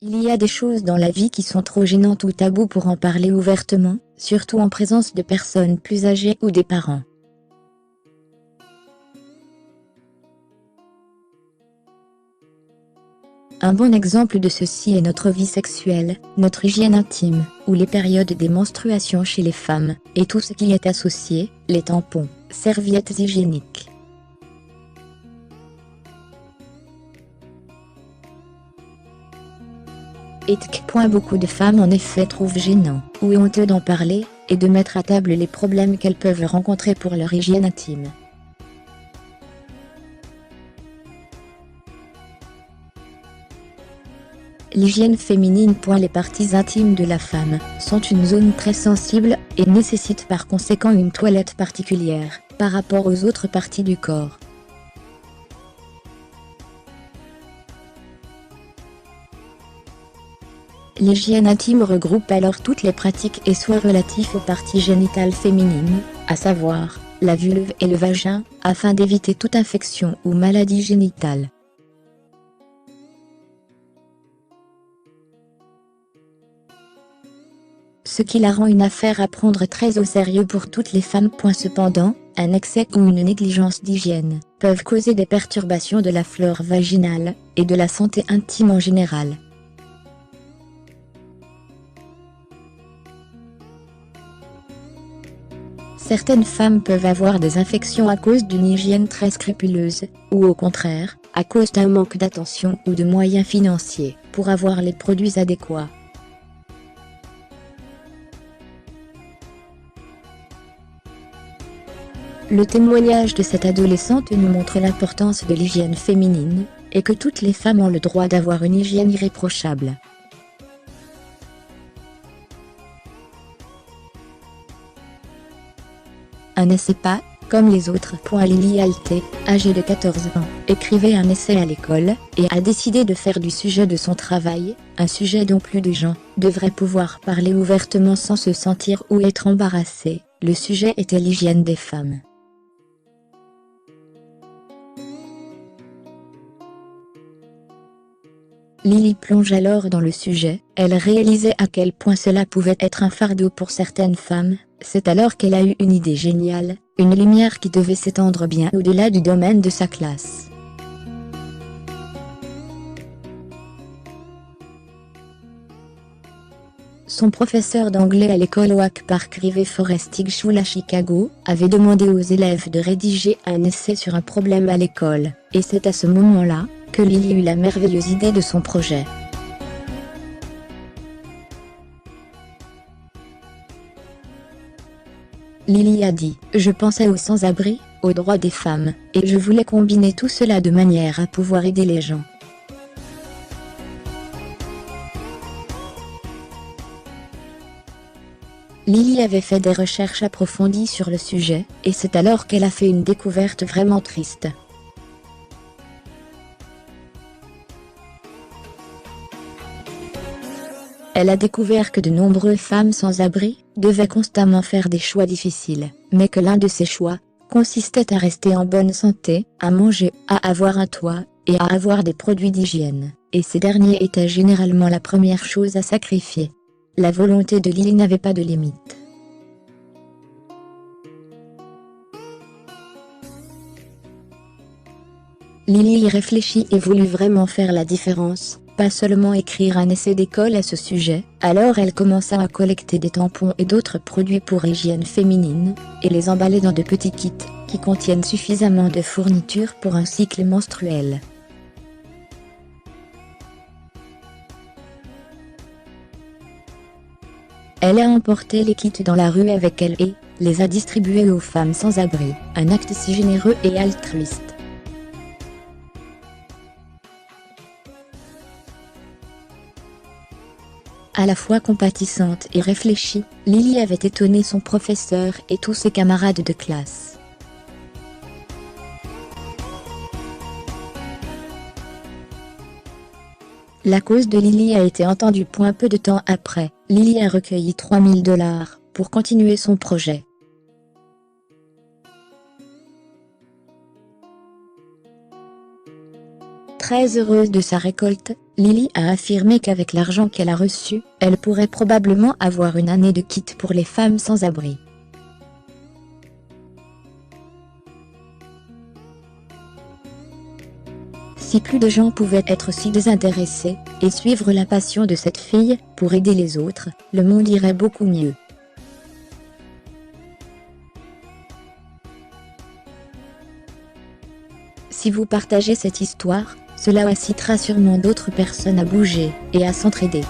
Il y a des choses dans la vie qui sont trop gênantes ou tabous pour en parler ouvertement, surtout en présence de personnes plus âgées ou des parents. Un bon exemple de ceci est notre vie sexuelle, notre hygiène intime, ou les périodes des menstruations chez les femmes, et tout ce qui y est associé, les tampons, serviettes hygiéniques. Beaucoup de femmes en effet trouvent gênant, ou honteux d'en parler, et de mettre à table les problèmes qu'elles peuvent rencontrer pour leur hygiène intime. L'hygiène féminine. Les parties intimes de la femme sont une zone très sensible, et nécessitent par conséquent une toilette particulière, par rapport aux autres parties du corps. L'hygiène intime regroupe alors toutes les pratiques et soins relatifs aux parties génitales féminines, à savoir, la vulve et le vagin, afin d'éviter toute infection ou maladie génitale. Ce qui la rend une affaire à prendre très au sérieux pour toutes les femmes. Cependant, un excès ou une négligence d'hygiène peuvent causer des perturbations de la flore vaginale, et de la santé intime en général. Certaines femmes peuvent avoir des infections à cause d'une hygiène très scrupuleuse, ou au contraire, à cause d'un manque d'attention ou de moyens financiers pour avoir les produits adéquats. Le témoignage de cette adolescente nous montre l'importance de l'hygiène féminine, et que toutes les femmes ont le droit d'avoir une hygiène irréprochable. Un n'essaie pas, comme les autres. Lily Alté, âgée de 14 ans, écrivait un essai à l'école, et a décidé de faire du sujet de son travail, un sujet dont plus de gens devraient pouvoir parler ouvertement sans se sentir ou être embarrassés. Le sujet était l'hygiène des femmes. Lily plonge alors dans le sujet, elle réalisait à quel point cela pouvait être un fardeau pour certaines femmes. C'est alors qu'elle a eu une idée géniale, une lumière qui devait s'étendre bien au-delà du domaine de sa classe. Son professeur d'anglais à l'école Oak Park River Forest High School à Chicago avait demandé aux élèves de rédiger un essai sur un problème à l'école, et c'est à ce moment-là que Lily eut la merveilleuse idée de son projet. Lily a dit « Je pensais aux sans-abri, aux droits des femmes, et je voulais combiner tout cela de manière à pouvoir aider les gens. » Lily avait fait des recherches approfondies sur le sujet, et c'est alors qu'elle a fait une découverte vraiment triste. Elle a découvert que de nombreuses femmes sans abri devaient constamment faire des choix difficiles, mais que l'un de ces choix consistait à rester en bonne santé, à manger, à avoir un toit, et à avoir des produits d'hygiène, et ces derniers étaient généralement la première chose à sacrifier. La volonté de Lily n'avait pas de limite. Lily y réfléchit et voulut vraiment faire la différence. Pas seulement écrire un essai d'école à ce sujet. Alors elle commença à collecter des tampons et d'autres produits pour hygiène féminine, et les emballer dans de petits kits, qui contiennent suffisamment de fournitures pour un cycle menstruel. Elle a emporté les kits dans la rue avec elle et les a distribués aux femmes sans abri, un acte si généreux et altruiste. À la fois compatissante et réfléchie, Lily avait étonné son professeur et tous ses camarades de classe. La cause de Lily a été entendue. Peu de temps après, Lily a recueilli $3000 pour continuer son projet. Très heureuse de sa récolte, Lily a affirmé qu'avec l'argent qu'elle a reçu, elle pourrait probablement avoir une année de kit pour les femmes sans abri. Si plus de gens pouvaient être si désintéressés, et suivre la passion de cette fille, pour aider les autres, le monde irait beaucoup mieux. Si vous partagez cette histoire, cela incitera sûrement d'autres personnes à bouger, et à s'entraider.